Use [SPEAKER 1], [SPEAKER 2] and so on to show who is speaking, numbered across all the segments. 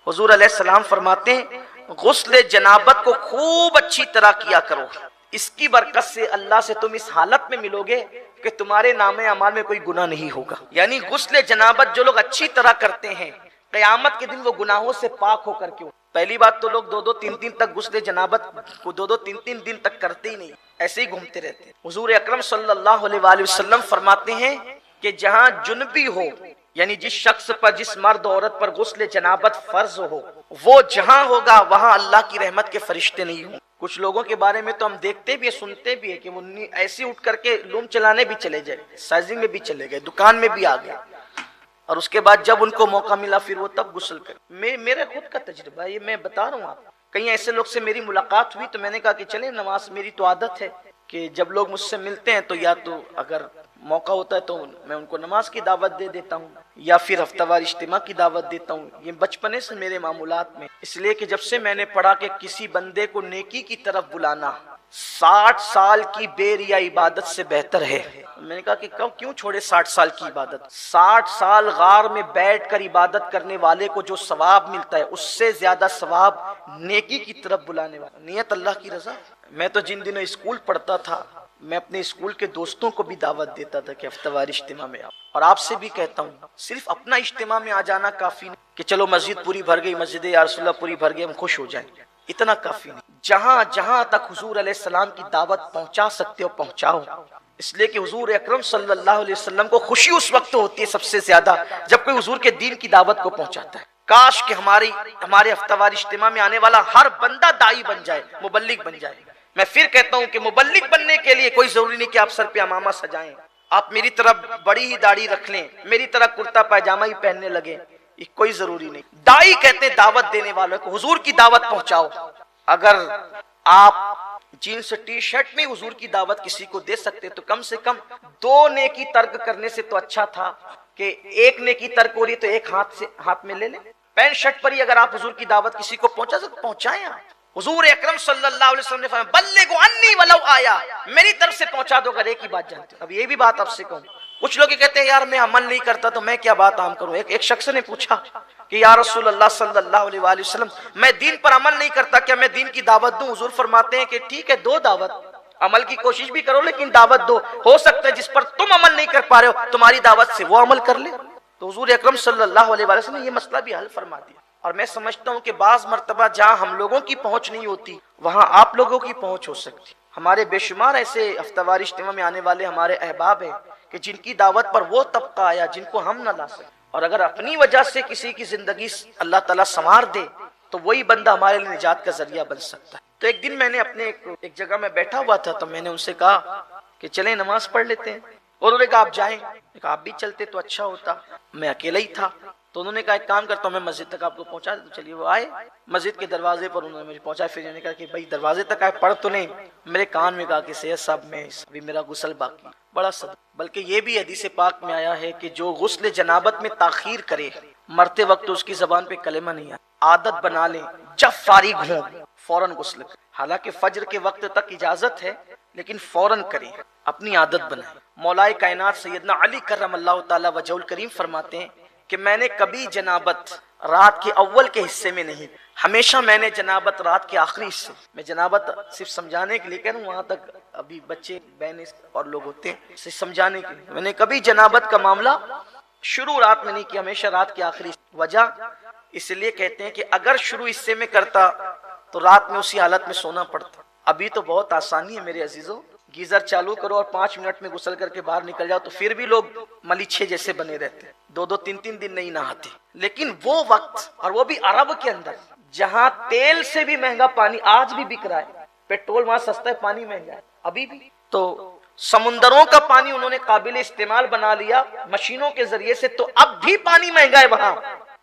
[SPEAKER 1] حضور علیہ السلام فرماتے ہیں غسل جنابت کو خوب اچھی طرح کیا کرو، اس کی برکت سے اللہ سے تم اس حالت میں ملو گے کہ تمہارے نام اعمال میں کوئی گناہ نہیں ہوگا۔ یعنی غسل جنابت جو لوگ اچھی طرح کرتے ہیں قیامت کے دن وہ گناہوں سے پاک ہو کر کے، پہلی بات تو لوگ دو تین تک غسل جنابت کو دو تین دن تک کرتے ہی نہیں، ایسے ہی گھومتے رہتے ہیں۔ حضور اکرم صلی اللہ علیہ وآلہ وسلم فرماتے ہیں کہ جہاں جنبی ہو، یعنی جس شخص پر، جس مرد عورت پر غسل جنابت فرض ہو، وہ جہاں ہوگا وہاں اللہ کی رحمت کے فرشتے نہیں ہوں۔ کچھ لوگوں کے بارے میں تو ہم دیکھتے بھی ہیں، سنتے بھی ہیں کہ وہ ایسے اٹھ کر کے لوم چلانے بھی چلے جائے، سائزنگ میں بھی چلے گئے، دکان میں بھی آ گئے، اور اس کے بعد جب ان کو موقع ملا پھر وہ تب غسل کرے۔ میرا خود کا تجربہ ہے، یہ میں بتا رہا ہوں آپ۔ کہیں ایسے لوگ سے میری ملاقات ہوئی تو میں نے کہا کہ چلیں نماز، میری تو عادت ہے کہ جب لوگ مجھ سے ملتے ہیں تو یا تو اگر موقع ہوتا ہے تو میں ان کو نماز کی دعوت دے دیتا ہوں یا پھر ہفتہ وار اجتماع کی دعوت دیتا ہوں۔ یہ بچپنے سے میرے معمولات میں، اس لیے کہ جب سے میں نے پڑھا کہ کسی بندے کو نیکی کی طرف بلانا 60 سال کی بے ریا عبادت سے بہتر ہے، میں نے کہا کہ کیوں چھوڑے 60 سال کی عبادت؟ 60 سال غار میں بیٹھ کر عبادت کرنے والے کو جو ثواب ملتا ہے اس سے زیادہ ثواب نیکی کی طرف بلانے والا، نیت اللہ کی رضا۔ میں تو جن دنوں اسکول پڑھتا تھا میں اپنے اسکول کے دوستوں کو بھی دعوت دیتا تھا کہ ہفتہ وار اجتماع میں آؤ، اور آپ سے بھی کہتا ہوں صرف اپنا اجتماع میں آ جانا کافی نہیں کہ چلو مسجد پوری بھر گئی، مسجد یا رسول اللہ پوری بھر گئی ہم خوش ہو جائیں، اتنا کافی نہیں۔ جہاں تک حضور علیہ السلام کی دعوت پہنچا سکتے ہو پہنچاؤ، اس لیے کہ حضور اکرم صلی اللہ علیہ وسلم کو خوشی اس وقت ہوتی ہے سب سے زیادہ جب کوئی حضور کے دین کی دعوت کو پہنچاتا ہے۔ کاش کہ ہمارے ہفتہ وار اجتماع میں آنے والا ہر بندہ داعی بن جائے، مبلغ بن جائے۔ میں پھر کہتا ہوں کہ مبلغ بننے کے لیے کوئی ضروری نہیں کہ آپ سر پہ امامہ سجائیں، آپ میری طرح بڑی ہی داڑھی رکھ لیں، میری طرح کرتا پائجامہ ہی پہننے لگے، یہ کوئی ضروری نہیں۔ داعی کہتے ہیں دعوت دینے والوں کو، حضور کی دعوت پہنچاؤ۔ اگر آپ جینس ٹی شرٹ میں حضور کی دعوت کسی کو دے سکتے تو کم سے کم 2 نیکی ترک کرنے سے تو اچھا تھا کہ 1 نیکی ترک ہو رہی تو 1 ہاتھ میں لے لیں۔ پینٹ شرٹ پر ہی اگر آپ حضور کی دعوت کسی کو پہنچا سکتے پہنچائیں آپ۔ حضور اکرم صلی اللہ علیہ وسلم نے فرمایا بلغوا انی ولو آیا، میری طرف سے پہنچا دو اگر ایک ہی بات جانتے ہو۔ اب یہ بھی بات آپ سے کہوں، کچھ لوگ کہتے ہیں یار میں عمل نہیں کرتا تو میں کیا بات عام کروں۔ ایک شخص نے پوچھا کہ یا رسول اللہ صلی اللہ علیہ وآلہ وسلم میں دین پر عمل نہیں کرتا، کیا میں دین کی دعوت دوں؟ حضور فرماتے ہیں کہ ٹھیک ہے دو دعوت، عمل کی کوشش بھی کرو لیکن دعوت دو، ہو سکتا ہے جس پر تم عمل نہیں کر پا رہے ہو تمہاری دعوت سے وہ عمل کر لے۔ تو حضور اکرم صلی اللہ علیہ وآلہ وسلم نے یہ مسئلہ بھی حل فرما دیا۔ اور میں سمجھتا ہوں کہ بعض مرتبہ جہاں ہم لوگوں کی پہنچ نہیں ہوتی وہاں آپ لوگوں کی پہنچ ہو سکتی۔ ہمارے بے شمار ایسے ہفتہ وار اجتماع میں آنے والے ہمارے احباب ہیں کہ جن کی دعوت پر وہ طبقہ آیا جن کو ہم نہ لا سکتے، اور اگر اپنی وجہ سے کسی کی زندگی اللہ تعالیٰ سنوار دے تو وہی بندہ ہمارے لیے نجات کا ذریعہ بن سکتا ہے۔ تو ایک دن میں نے اپنے ایک جگہ میں بیٹھا ہوا تھا تو میں نے ان سے کہا کہ چلیں نماز پڑھ لیتے ہیں، اور انہوں نے کہا آپ جائیں، کہا آپ بھی چلتے تو اچھا ہوتا، میں اکیلا ہی تھا۔ تو انہوں نے کہا ایک کام کرتا ہوں میں مسجد تک آپ کو پہنچا دیتا ہوں، چلیے وہ آئے مسجد کے دروازے پر، انہوں نے مجھے پہنچا، پھر انہوں نے کہا کہ بھائی دروازے تک آئے پڑھ تو نہیں، میرے کان میں کہا کہ سید صاحب میں ابھی میرا غسل باقی، بڑا صدق۔ بلکہ یہ بھی حدیث پاک میں آیا ہے کہ جو غسل جنابت میں تاخیر کرے مرتے وقت اس کی زبان پہ کلمہ نہیں آتا، عادت بنا لیں جب فارغ ہوں فوراً غسل کریں۔ حالانکہ فجر کے وقت تک اجازت ہے لیکن فوراً کریں، اپنی عادت بنائیں۔ مولا کائنات سیدنا علی کرم اللہ تعالی وجہ الکریم فرماتے ہیں کہ میں نے کبھی جنابت رات کے اول کے حصے میں نہیں، ہمیشہ میں نے جنابت رات کے آخری حصے میں، جنابت صرف سمجھانے کے لیے کہہ رہا ہوں، وہاں تک ابھی بچے بہنیں اور لوگ ہوتے ہیں صرف سمجھانے کے لیے، میں نے کبھی جنابت کا معاملہ شروع رات میں نہیں کیا، ہمیشہ رات کے آخری حصے۔ وجہ اس لیے کہتے ہیں کہ اگر شروع حصے میں کرتا تو رات میں اسی حالت میں سونا پڑتا۔ ابھی تو بہت آسانی ہے میرے عزیزوں، گیزر چالو کرو اور 5 منٹ میں غسل کر کے باہر نکل جاؤ تو پھر بھی لوگ ملیچھے جیسے بنے رہتے، 2-3 دن نہیں نہاتے۔ لیکن وہ وقت، اور وہ بھی عرب کے اندر جہاں تیل سے بھی مہنگا پانی آج بھی بک رہا ہے، پیٹرول وہاں سستا ہے پانی مہنگا ہے ابھی بھی، تو سمندروں کا پانی انہوں نے قابل استعمال بنا لیا مشینوں کے ذریعے سے، تو اب بھی پانی مہنگا ہے وہاں۔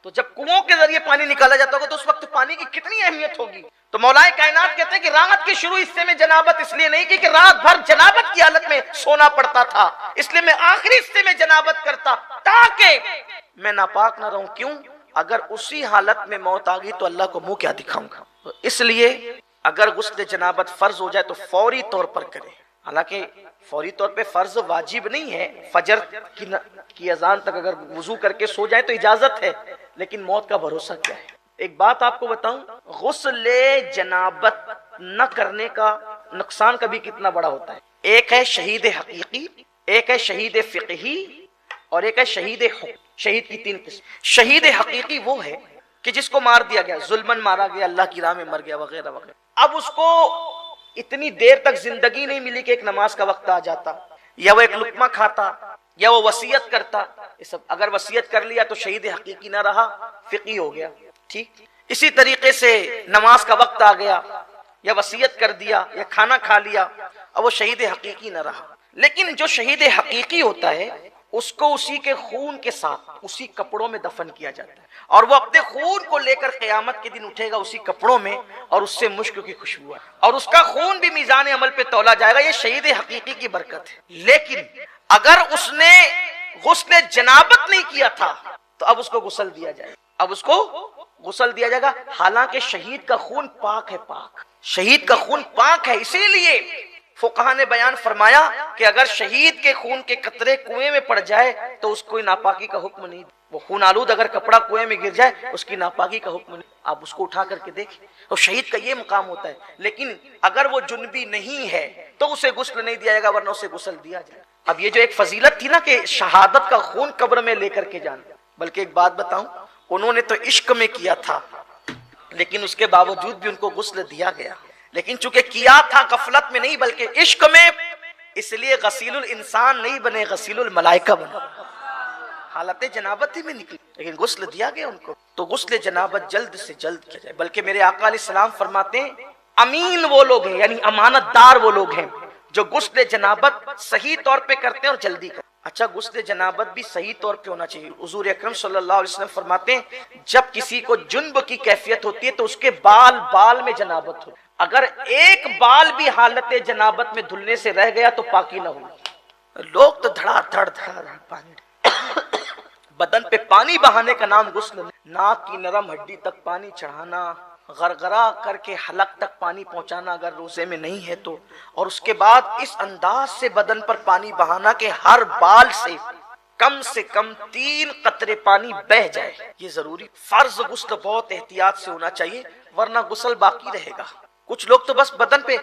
[SPEAKER 1] تو جب کنووں کے ذریعے پانی نکالا جاتا ہوگا تو اس وقت پانی کی کتنی اہمیت ہوگی۔ تو مولا کائنات کہتے ہیں کہ رات کے شروع حصے میں جنابت اس لیے نہیں کی کہ رات بھر جنابت کی حالت میں سونا پڑتا تھا، اس لیے میں آخری حصے میں جنابت کرتا تاکہ میں ناپاک نہ رہوں۔ کیوں؟ اگر اسی حالت میں موت آ گئی تو اللہ کو منہ کیا دکھاؤں گا۔ تو اس لیے اگر غسل جنابت فرض ہو جائے تو فوری طور پر کریں، حالانکہ فوری طور پہ فرض واجب نہیں ہے، فجر کی اذان تک اگر وضو کر کے سو جائے تو اجازت ہے، لیکن موت کا بھروسہ کیا ہے؟ ایک بات آپ کو بتاؤں، غسل جنابت نہ کرنے کا نقصان کبھی کتنا بڑا ہوتا ہے۔ ایک ہے شہید حقیقی، ایک ہے شہید فقہی، اور ایک ہے شہید حکم۔ شہید کی تین قسم۔ شہید حقیقی وہ ہے کہ جس کو مار دیا گیا، ظلمن مارا گیا، اللہ کی راہ میں مر گیا، وغیرہ وغیرہ، اب اس کو اتنی دیر تک زندگی نہیں ملی کہ ایک نماز کا وقت آ جاتا، یا وہ ایک لقمہ کھاتا، یا وہ وصیت کرتا۔ یہ سب اگر وصیت کر لیا تو شہید حقیقی نہ رہا، فقی ہو گیا، ٹھیک۔ اسی طریقے سے نماز کا وقت آ گیا، یا وصیت کر دیا، یا کھانا کھا لیا، اب وہ شہید حقیقی نہ رہا۔ لیکن جو شہید حقیقی ہوتا ہے اس کو اسی کے خون کے ساتھ اسی کپڑوں میں دفن کیا جاتا ہے، اور وہ اپنے خون کو لے کر قیامت کے دن اٹھے گا اسی کپڑوں میں، اور اس سے مشک کی خوشبو ہے، اور اس کا خون بھی میزان عمل پہ تولا جائے گا۔ یہ شہید حقیقی کی برکت ہے۔ لیکن اگر اس نے غسل جنابت نہیں کیا تھا تو اب اس کو غسل دیا جائے گا، اب اس کو غسل دیا جائے گا، حالانکہ شہید کا خون پاک ہے، پاک شہید کا خون پاک ہے۔ اسی لیے فقہا نے بیان فرمایا کہ اگر شہید کے خون کے قطرے کنویں میں پڑ جائے تو اس کو ناپاکی کا حکم نہیں، وہ خون آلود اگر کپڑا کنویں میں گر جائے اس کی ناپاکی کا حکم نہیں۔ آپ اس کو اٹھا کر کے دیکھیں، اور شہید کا یہ مقام ہوتا ہے۔ لیکن اگر وہ جنبی نہیں ہے تو اسے غسل نہیں دیا جائے گا، ورنہ اسے غسل دیا جائے۔ اب یہ جو ایک فضیلت تھی نا کہ شہادت کا خون قبر میں لے کر کے جانا، بلکہ ایک بات بتاؤں، انہوں نے تو عشق میں کیا تھا، لیکن اس کے باوجود بھی ان کو غسل دیا گیا، لیکن چونکہ کیا تھا غفلت میں نہیں بلکہ عشق میں، اس لیے غسیل الانسان نہیں بنے، غسیل الملائکہ بنے، حالت جنابت ہی میں نکلی، لیکن غسل دیا گیا ان کو۔ تو غسل جنابت جلد سے جلد کیا جائے، بلکہ میرے آقا علیہ السلام فرماتے ہیں امین وہ لوگ ہیں، یعنی امانت دار وہ لوگ ہیں جو غسل جنابت صحیح طور پہ کرتے ہیں اور جلدی کرتے ہیں۔ اچھا، غسل جنابت بھی صحیح طور پہ ہونا چاہیے۔ حضور اکرم صلی اللہ علیہ وسلم فرماتے ہیں جب کسی کو جنب کی کیفیت ہوتی ہے تو اس کے بال میں جنابت ہو، اگر ایک بال بھی حالت جنابت میں دھلنے سے رہ گیا تو پاکی نہ ہوگی۔ لوگ تو دھڑا دھڑ پانی بدن پہ پانی بہانے کا نام غسل نہیں، ناک کی نرم ہڈی تک پانی چڑھانا، غرغرہ کر کے حلق تک پانی پہنچانا اگر روزے میں نہیں ہے تو، اور اس کے بعد اس انداز سے بدن پر پانی بہانا کہ ہر بال سے کم 3 قطرے پانی بہ جائے، یہ ضروری فرض غسل بہت احتیاط سے ہونا چاہیے، ورنہ غسل باقی رہے گا۔ کچھ لوگ تو بس بدن پہ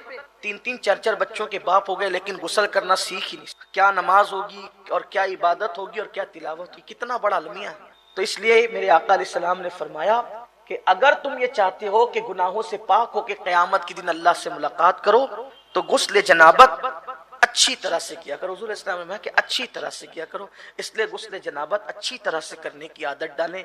[SPEAKER 1] 3 بچوں کے باپ ہو گئے لیکن غسل کرنا سیکھ ہی نہیں، کیا نماز ہوگی اور کیا عبادت ہوگی اور کیا تلاوت ہوگی، کتنا بڑا المیہ ہے۔ تو اس لیے میرے آقا علیہ السلام نے فرمایا کہ اگر تم یہ چاہتے ہو کہ گناہوں سے پاک ہو کے قیامت کے دن اللہ سے ملاقات کرو تو غسل جنابت اچھی طرح سے کیا کرو۔ حضور اسلام نے کہ اچھی طرح سے کیا کرو، اس لیے غسل جنابت اچھی طرح سے کرنے کی عادت ڈالیں۔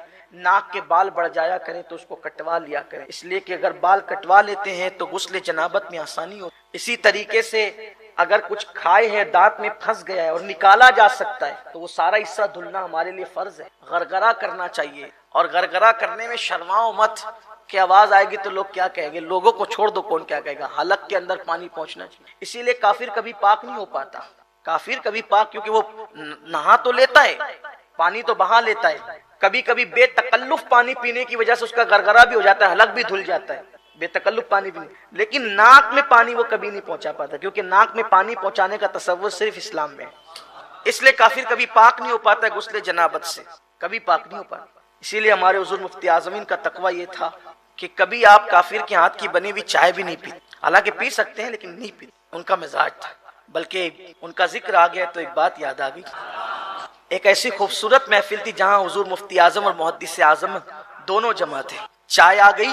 [SPEAKER 1] ناک کے بال بڑھ جایا کریں تو اس کو کٹوا لیا کریں، اس لیے کہ اگر بال کٹوا لیتے ہیں تو غسل جنابت میں آسانی ہو۔ اسی طریقے سے اگر کچھ کھائے ہیں دانت میں پھنس گیا ہے اور نکالا جا سکتا ہے تو وہ سارا حصہ دھلنا ہمارے لیے فرض ہے۔ غرغرہ کرنا چاہیے، اور غرغرہ کرنے میں شرماؤ مت کہ آواز آئے گی تو لوگ کیا کہیں گے، لوگوں کو چھوڑ دو، کون کیا کہے گا، حلق کے اندر پانی پہنچنا چاہیے۔ اسی لیے کافر کبھی پاک نہیں ہو پاتا، کافر کبھی پاک، کیونکہ وہ نہا تو لیتا ہے، پانی تو بہا لیتا ہے، کبھی کبھی بے تکلف پانی پینے کی وجہ سے اس کا غرغرہ بھی ہو جاتا ہے، حلق بھی دھل جاتا ہے، بے تکلف پانی پینے، لیکن ناک میں پانی وہ کبھی نہیں پہنچا پاتا، کیونکہ ناک میں پانی پہنچانے کا تصور صرف اسلام میں ہے۔ اس لیے کافر کبھی پاک نہیں ہو پاتا ہے غسل جنابت سے، کبھی پاک نہیں ہو پاتا۔ اسی لیے ہمارے حضور مفتی اعظمین کا تقویٰ یہ تھا کہ کبھی آپ کافر کے ہاتھ کی بنی ہوئی چائے بھی نہیں پیتے، حالانکہ پی سکتے ہیں لیکن نہیں پیتے، ان کا مزاج تھا۔ بلکہ ان کا ذکر آ گیا تو ایک بات یاد آ گئی، ایک ایسی خوبصورت محفل تھی جہاں حضور مفتی اعظم اور محدث اعظم دونوں جمع تھے، چائے آ گئی،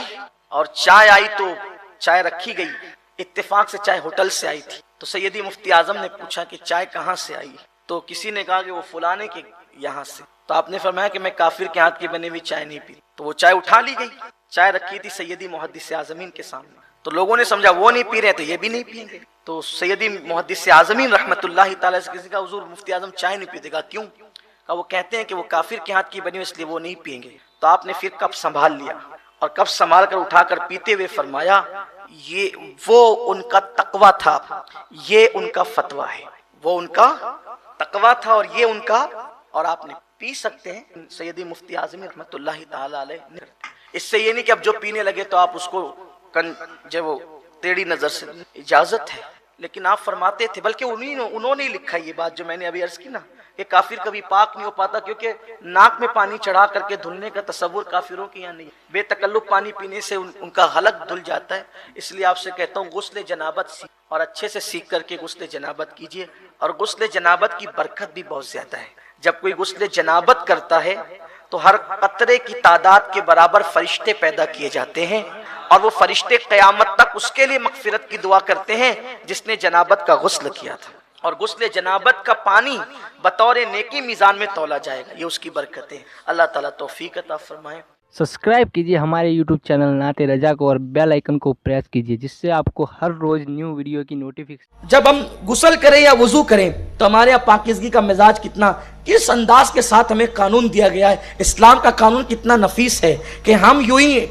[SPEAKER 1] اور چائے آئی تو چائے رکھی گئی، اتفاق سے چائے ہوٹل سے آئی تھی، تو سیدی مفتی اعظم نے پوچھا کہ چائے کہاں سے آئی، تو کسی نے کہا کہ وہ فلانے کے یہاں سے، تو آپ نے فرمایا کہ میں کافر کے ہاتھ کی بنی ہوئی چائے نہیں پی، تو وہ چائے اٹھا لی گئی، چائے رکھی تھی سیدی محدث اعظمین کے سامنے، تو لوگوں نے سمجھا وہ نہیں پی رہے تو یہ بھی نہیں پئیں گے، تو سیدی محدث اعظمین رحمت اللہ تعالی سے کسی کا حضور مفتی اعظم چائے نہیں پیتے، کہا کیوں؟ کہا وہ کہتے ہیں کہ وہ کافر کے ہاتھ کی بنی ہوئی اس لیے وہ نہیں پئیں گے، تو آپ نے پھر کپ سنبھال لیا اور کپ سنبھال کر اٹھا کر پیتے ہوئے فرمایا یہ وہ ان کا تقویٰ تھا، یہ ان کا فتویٰ ہے، وہ ان کا تقویٰ تھا اور یہ ان کا، اور آپ نے پی سکتے ہیں۔ سیدی مفتی اعظم رحمت اللہ تعالی علیہ، اس سے یہ نہیں کہ اب جو پینے لگے تو آپ اس کو جو وہ ٹیڑھی نظر سے، اجازت ہے، لیکن آپ فرماتے تھے، بلکہ انہوں نے لکھا یہ بات جو میں نے ابھی عرض کی نا کہ کافر کبھی پاک نہیں ہو پاتا، کیونکہ ناک میں پانی چڑھا کر کے دھلنے کا تصور کافروں کے یہاں نہیں ہے، بے تکلف پانی پینے سے ان کا حلق دھل جاتا ہے۔ اس لیے آپ سے کہتا ہوں غسل جنابت سیکھ، اور اچھے سے سیکھ کر کے غسل جنابت کیجئے، اور غسل جنابت کی برکت بھی بہت زیادہ ہے۔ جب کوئی غسل جنابت کرتا ہے تو ہر قطرے کی تعداد کے برابر فرشتے پیدا کیے جاتے ہیں، اور وہ فرشتے قیامت تک اس کے لیے مغفرت کی دعا کرتے ہیں جس نے جنابت کا غسل کیا تھا۔ اور غسل جنابت کا پانی بطور نیکی میزان میں تولا جائے گا، یہ اس کی برکت ہے۔ اللہ تعالیٰ توفیق عطا فرمائے۔
[SPEAKER 2] سبسکرائب کیجیے ہمارے یوٹیوب چینل نعت رجا کو، اور بیل آئیکن کو پریس کیجیے، جس سے آپ کو ہر روز نیو ویڈیو کی نوٹیفیکیشن۔
[SPEAKER 1] جب ہم غسل کریں یا وضو کریں تو ہمارے یہاں پاکیزگی کا مزاج کتنا، کس انداز کے ساتھ ہمیں قانون دیا گیا ہے، اسلام کا قانون کتنا نفیس ہے کہ ہم یوں ہی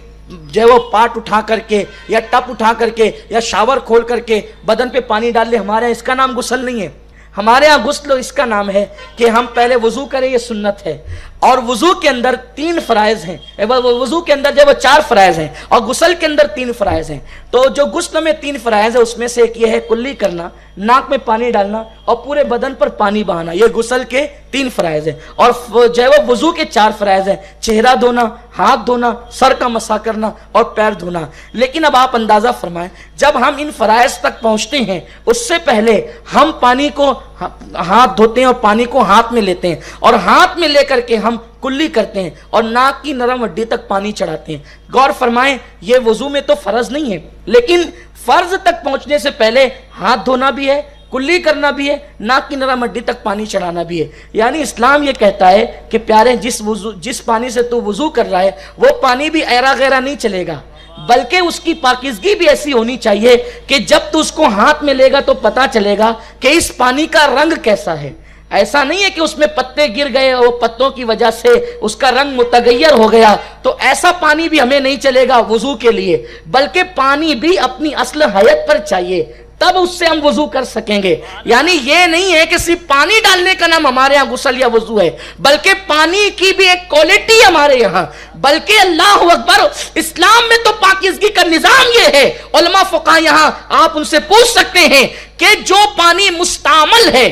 [SPEAKER 1] جو وہ پاٹ اٹھا کر کے یا ٹپ اٹھا کر کے یا شاور کھول کر کے بدن پہ پانی ڈال لے۔ ہمارے یہاں اس کا نام غسل نہیں ہے، ہمارے ہاں غسل اس کا نام ہے کہ ہم پہلے وضو کریں، یہ سنت ہے۔ اور وضو کے اندر 3 فرائض ہیں، وضو کے اندر جو 4 فرائض ہیں اور غسل کے اندر 3 فرائض ہیں۔ تو جو غسل میں 3 فرائض ہیں اس میں سے ایک یہ ہے کلی کرنا، ناک میں پانی ڈالنا اور پورے بدن پر پانی بہانا، یہ غسل کے 3 فرائض ہیں۔ اور جو وہ وضو کے 4 فرائض ہیں، چہرہ دھونا، ہاتھ دھونا، سر کا مسح کرنا اور پیر دھونا۔ لیکن اب آپ اندازہ فرمائیں، جب ہم ان فرائض تک پہنچتے ہیں اس سے پہلے ہم پانی کو ہاتھ دھوتے ہیں اور پانی کو ہاتھ میں لیتے ہیں، اور ہاتھ میں لے کر کے ہم کلی کرتے ہیں اور ناک کی نرم ہڈی تک پانی چڑھاتے ہیں۔ غور فرمائیں، یہ وضو میں تو فرض نہیں ہے، لیکن فرض تک پہنچنے سے پہلے ہاتھ دھونا بھی ہے، کلی کرنا بھی ہے، ناک کی نرم ہڈی تک پانی چڑھانا بھی ہے۔ یعنی اسلام یہ کہتا ہے کہ پیارے جس پانی سے تو وضو کر رہا ہے وہ پانی بھی ایرا غیرہ نہیں چلے گا، بلکہ اس کی پاکیزگی بھی ایسی ہونی چاہیے کہ جب تو اس کو ہاتھ میں لے گا تو پتا چلے گا کہ اس پانی کا رنگ کیسا ہے۔ ایسا نہیں ہے کہ اس میں پتے گر گئے اور پتوں کی وجہ سے اس کا رنگ متغیر ہو گیا، تو ایسا پانی بھی ہمیں نہیں چلے گا وضو کے لیے، بلکہ پانی بھی اپنی اصل حیت پر چاہیے، تب اس سے ہم وضو کر سکیں گے۔ یعنی یہ نہیں ہے کہ صرف پانی ڈالنے کا نام ہمارے ہاں غسل یا وضو ہے، بلکہ پانی کی بھی ایک کوالٹی ہمارے یہاں، بلکہ اللہ اکبر، اسلام میں تو پاکیزگی کا نظام یہ ہے۔ علماء فقہاء یہاں آپ ان سے پوچھ سکتے ہیں کہ جو پانی مستعمل ہے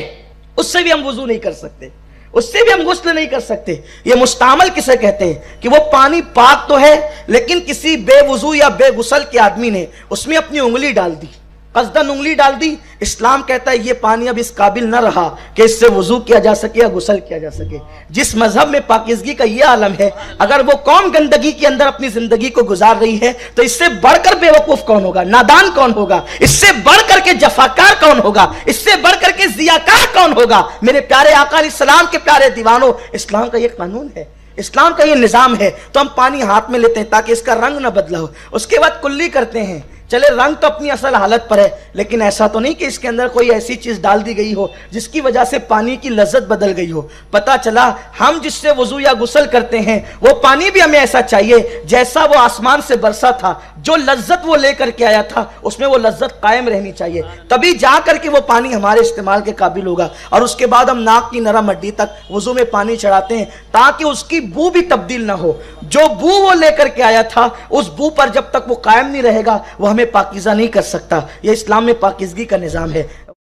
[SPEAKER 1] اس سے بھی ہم وضو نہیں کر سکتے، اس سے بھی ہم غسل نہیں کر سکتے۔ یہ مستعمل کسے کہتے ہیں کہ وہ پانی پاک تو ہے لیکن کسی بے وضو یا بے غسل کے آدمی نے اس میں اپنی انگلی ڈال دی، قصدن انگلی ڈال دی، اسلام کہتا ہے یہ پانی اب اس قابل نہ رہا کہ اس سے وضو کیا جا سکے یا غسل کیا جا سکے۔ جس مذہب میں پاکیزگی کا یہ عالم ہے، اگر وہ قوم گندگی کے اندر اپنی زندگی کو گزار رہی ہے تو اس سے بڑھ کر بے وقوف کون ہوگا، نادان کون ہوگا، اس سے بڑھ کر کے جفاکار کون ہوگا، اس سے بڑھ کر کے ضیاکار کون ہوگا۔ میرے پیارے آقا علیہ السلام کے پیارے دیوانوں، اسلام کا یہ قانون ہے، اسلام کا یہ نظام ہے۔ تو ہم پانی ہاتھ میں لیتے ہیں تاکہ اس کا رنگ نہ بدلا ہو، اس کے بعد کلی کرتے ہیں۔ چلے رنگ تو اپنی اصل حالت پر ہے، لیکن ایسا تو نہیں کہ اس کے اندر کوئی ایسی چیز ڈال دی گئی ہو جس کی وجہ سے پانی کی لذت بدل گئی ہو۔ پتہ چلا ہم جس سے وضو یا غسل کرتے ہیں وہ پانی بھی ہمیں ایسا چاہیے جیسا وہ آسمان سے برسا تھا، جو لذت وہ لے کر کے آیا تھا اس میں وہ لذت قائم رہنی چاہیے، تبھی جا کر کے وہ پانی ہمارے استعمال کے قابل ہوگا۔ اور اس کے بعد ہم ناک کی نرم ہڈی تک وضو میں پانی چڑھاتے ہیں تاکہ اس کی بو بھی تبدیل نہ ہو، جو بو وہ لے کر کے آیا تھا اس بو پر جب تک وہ قائم نہیں رہے گا وہ ہمیں پاکیزہ نہیں کر سکتا۔ یہ اسلام میں پاکیزگی کا نظام ہے۔